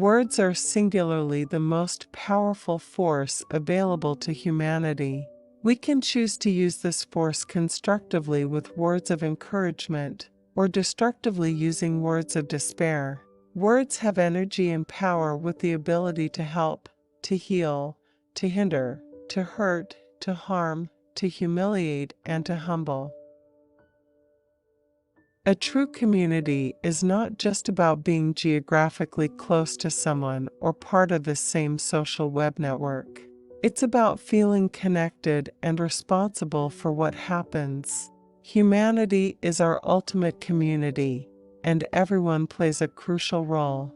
Words are singularly the most powerful force available to humanity. We can choose to use this force constructively with words of encouragement, or destructively using words of despair. Words have energy and power with the ability to help, to heal, to hinder, to hurt, to harm, to humiliate, and to humble. A true community is not just about being geographically close to someone or part of the same social web network. It's about feeling connected and responsible for what happens. Humanity is our ultimate community, and everyone plays a crucial role.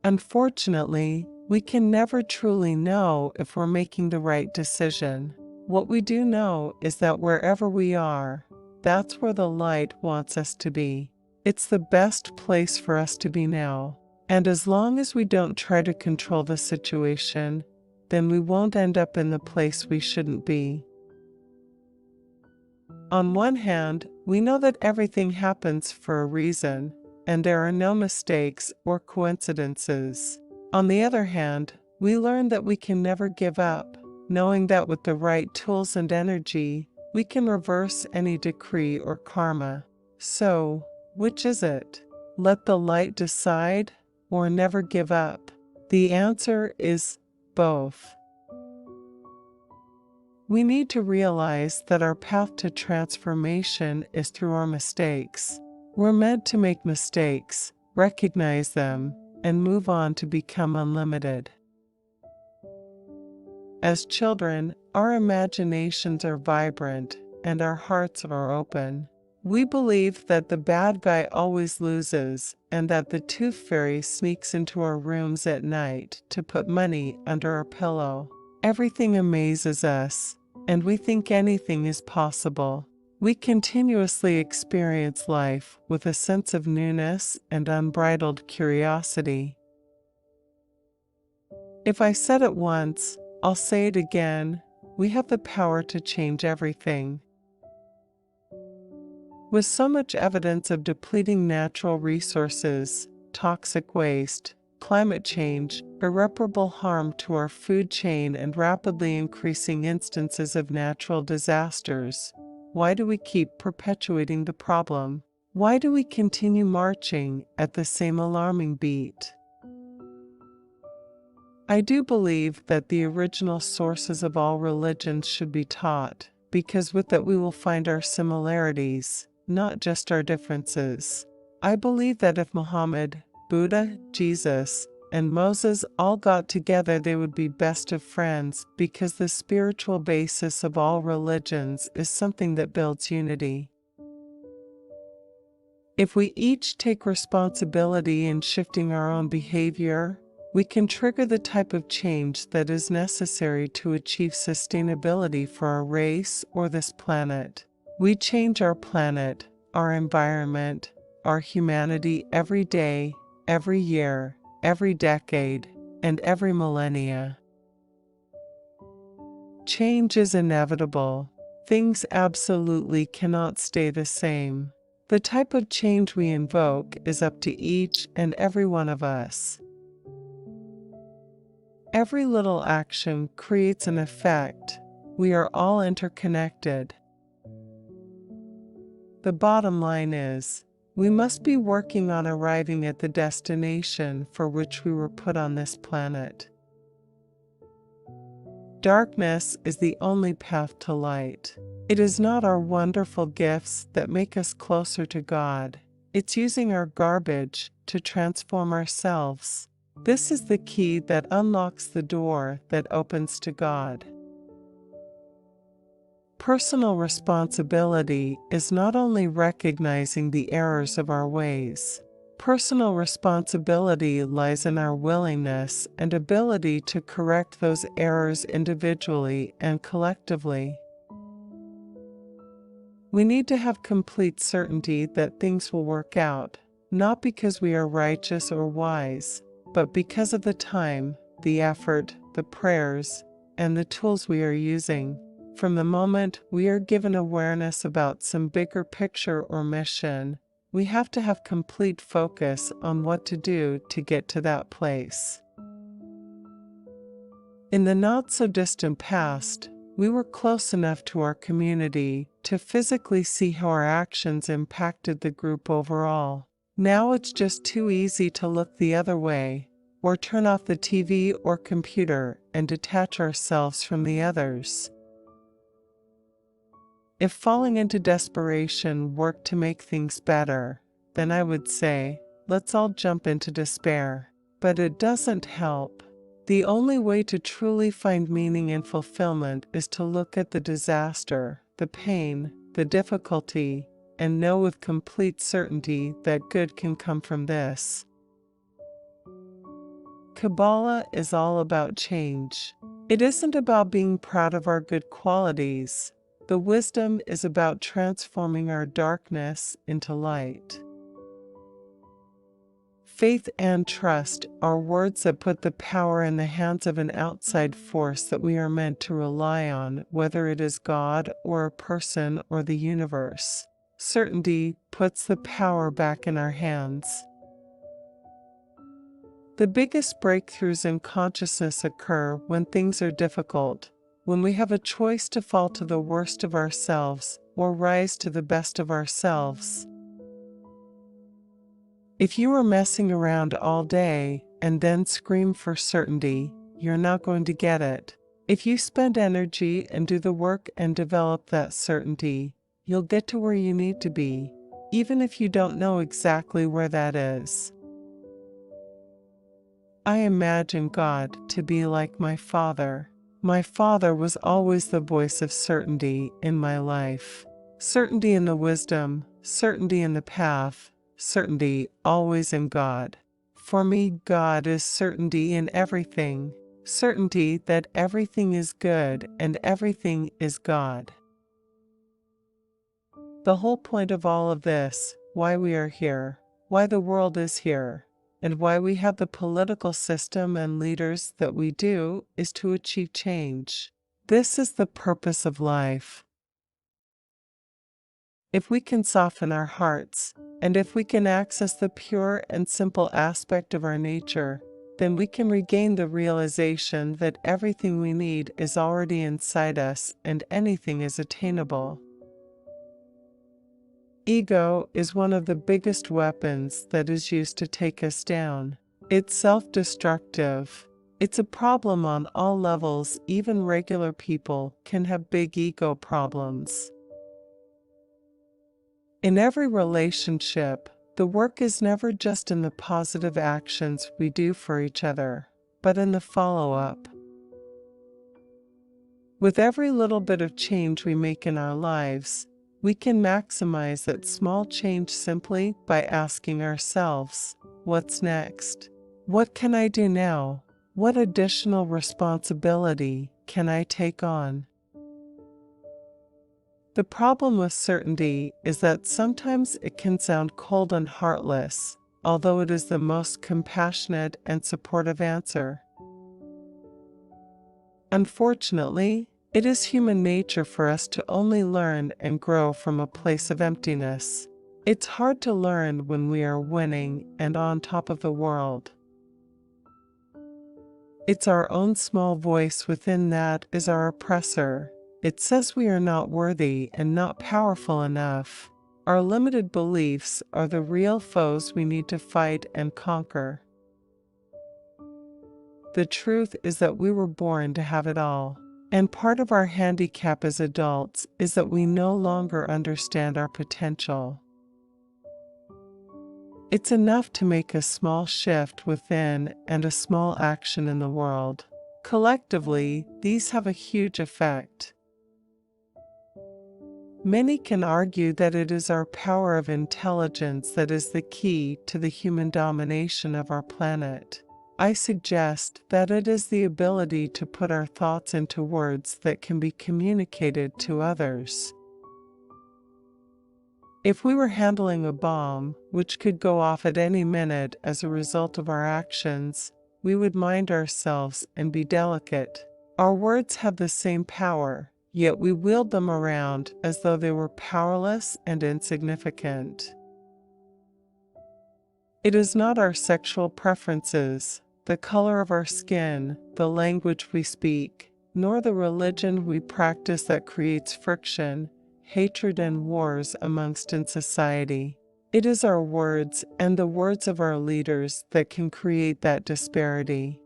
Unfortunately, we can never truly know if we're making the right decision. What we do know is that wherever we are, that's where the light wants us to be. It's the best place for us to be now. And as long as we don't try to control the situation, then we won't end up in the place we shouldn't be. On one hand, we know that everything happens for a reason, and there are no mistakes or coincidences. On the other hand, we learn that we can never give up, knowing that with the right tools and energy, we can reverse any decree or karma. So, which is it? Let the light decide, or never give up? The answer is both. We need to realize that our path to transformation is through our mistakes. We're meant to make mistakes, recognize them, and move on to become unlimited. As children, our imaginations are vibrant and our hearts are open. We believe that the bad guy always loses and that the tooth fairy sneaks into our rooms at night to put money under our pillow. Everything amazes us, and we think anything is possible. We continuously experience life with a sense of newness and unbridled curiosity. If I said it once, I'll say it again, we have the power to change everything. With so much evidence of depleting natural resources, toxic waste, climate change, irreparable harm to our food chain, and rapidly increasing instances of natural disasters, why do we keep perpetuating the problem? Why do we continue marching at the same alarming beat? I do believe that the original sources of all religions should be taught, because with it we will find our similarities, not just our differences. I believe that if Muhammad, Buddha, Jesus, and Moses all got together, they would be best of friends, because the spiritual basis of all religions is something that builds unity. If we each take responsibility in shifting our own behavior, we can trigger the type of change that is necessary to achieve sustainability for our race or this planet. We change our planet, our environment, our humanity every day, every year, every decade, and every millennia. Change is inevitable. Things absolutely cannot stay the same. The type of change we invoke is up to each and every one of us. Every little action creates an effect. We are all interconnected. The bottom line is, we must be working on arriving at the destination for which we were put on this planet. Darkness is the only path to light. It is not our wonderful gifts that make us closer to God. It's using our garbage to transform ourselves. This is the key that unlocks the door that opens to God. Personal responsibility is not only recognizing the errors of our ways. Personal responsibility lies in our willingness and ability to correct those errors individually and collectively. We need to have complete certainty that things will work out, not because we are righteous or wise, but because of the time, the effort, the prayers, and the tools we are using. From the moment we are given awareness about some bigger picture or mission, We have to have complete focus on what to do to get to that place. In the not-so-distant past, we were close enough to our community to physically see how our actions impacted the group overall. Now it's just too easy to look the other way, or turn off the TV or computer and detach ourselves from the others. If falling into desperation worked to make things better, then I would say, let's all jump into despair. But it doesn't help. The only way to truly find meaning and fulfillment is to look at the disaster, the pain, the difficulty, and know with complete certainty that good can come from this. Kabbalah is all about change. It isn't about being proud of our good qualities. The wisdom is about transforming our darkness into light. Faith and trust are words that put the power in the hands of an outside force that we are meant to rely on, whether it is God or a person or the universe. Certainty puts the power back in our hands. The biggest breakthroughs in consciousness occur when things are difficult, when we have a choice to fall to the worst of ourselves or rise to the best of ourselves. If you are messing around all day and then scream for certainty, you're not going to get it. If you spend energy and do the work and develop that certainty, you'll get to where you need to be, even if you don't know exactly where that is. I imagine God to be like my father. My father was always the voice of certainty in my life. Certainty in the wisdom, certainty in the path, certainty always in God. For me, God is certainty in everything. Certainty that everything is good and everything is God. The whole point of all of this, why we are here, why the world is here, and why we have the political system and leaders that we do, is to achieve change. This is the purpose of life. If we can soften our hearts, and if we can access the pure and simple aspect of our nature, then we can regain the realization that everything we need is already inside us and anything is attainable. Ego is one of the biggest weapons that is used to take us down. It's self-destructive. It's a problem on all levels. Even regular people can have big ego problems. In every relationship, the work is never just in the positive actions we do for each other, but in the follow-up. With every little bit of change we make in our lives, we can maximize that small change simply by asking ourselves, what's next? What can I do now? What additional responsibility can I take on? The problem with certainty is that sometimes it can sound cold and heartless, although it is the most compassionate and supportive answer. Unfortunately, it is human nature for us to only learn and grow from a place of emptiness. It's hard to learn when we are winning and on top of the world. It's our own small voice within that is our oppressor. It says we are not worthy and not powerful enough. Our limited beliefs are the real foes we need to fight and conquer. The truth is that we were born to have it all. And part of our handicap as adults is that we no longer understand our potential. It's enough to make a small shift within and a small action in the world. Collectively, these have a huge effect. Many can argue that it is our power of intelligence that is the key to the human domination of our planet. I suggest that it is the ability to put our thoughts into words that can be communicated to others. If we were handling a bomb, which could go off at any minute as a result of our actions, we would mind ourselves and be delicate. Our words have the same power, yet we wield them around as though they were powerless and insignificant. It is not our sexual preferences, the color of our skin, the language we speak, nor the religion we practice that creates friction, hatred, and wars amongst in society. It is our words and the words of our leaders that can create that disparity.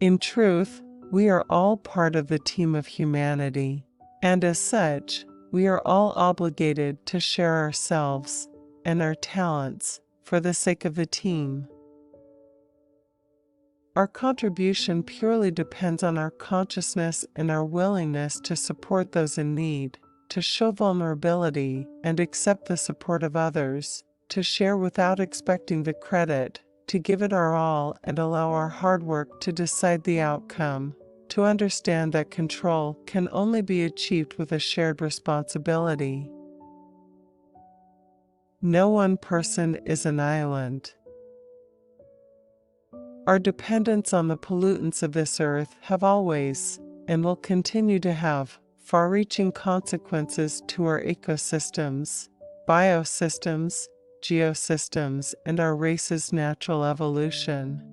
In truth, we are all part of the team of humanity, and as such, we are all obligated to share ourselves and our talents for the sake of the team. Our contribution purely depends on our consciousness and our willingness to support those in need, to show vulnerability and accept the support of others, to share without expecting the credit, to give it our all and allow our hard work to decide the outcome, to understand that control can only be achieved with a shared responsibility. No one person is an island. Our dependence on the pollutants of this earth have always, and will continue to have, far-reaching consequences to our ecosystems, biosystems, geosystems, and our race's natural evolution.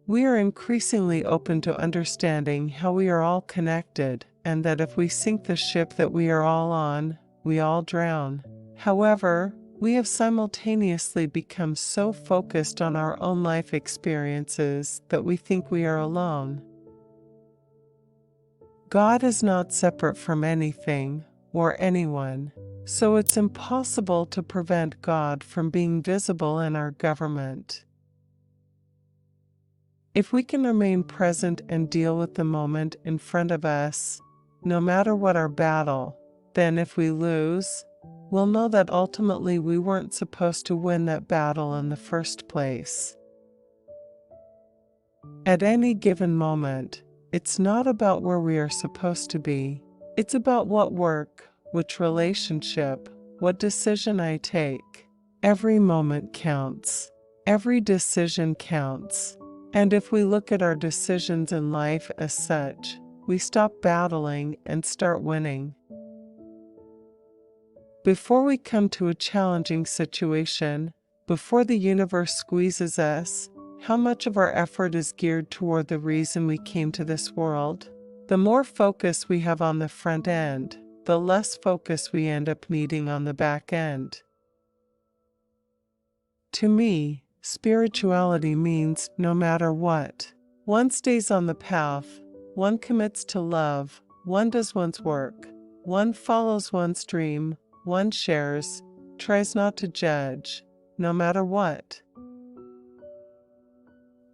We are increasingly open to understanding how we are all connected, and that if we sink the ship that we are all on, we all drown. However, we have simultaneously become so focused on our own life experiences that we think we are alone. God is not separate from anything or anyone, so it's impossible to prevent God from being visible in our government. If we can remain present and deal with the moment in front of us, no matter what our battle, then if we lose, we'll know that ultimately we weren't supposed to win that battle in the first place. At any given moment, it's not about where we are supposed to be. It's about what work, which relationship, what decision I take. Every moment counts. Every decision counts. And if we look at our decisions in life as such, we stop battling and start winning. Before we come to a challenging situation, before the universe squeezes us, how much of our effort is geared toward the reason we came to this world? The more focus we have on the front end, the less focus we end up needing on the back end. To me, spirituality means no matter what, one stays on the path, one commits to love, one does one's work, one follows one's dream, one shares, tries not to judge, no matter what.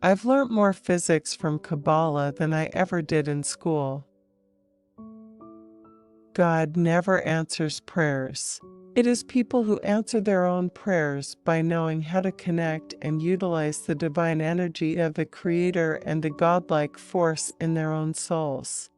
I've learnt more physics from Kabbalah than I ever did in school. God never answers prayers. It is people who answer their own prayers by knowing how to connect and utilize the divine energy of the Creator and the godlike force in their own souls.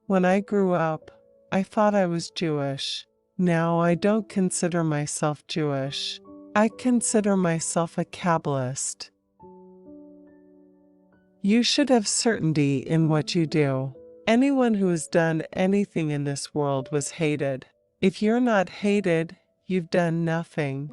When I grew up, I thought I was Jewish. Now I don't consider myself Jewish. I consider myself a Kabbalist. You should have certainty in what you do. Anyone who has done anything in this world was hated. If you're not hated, you've done nothing.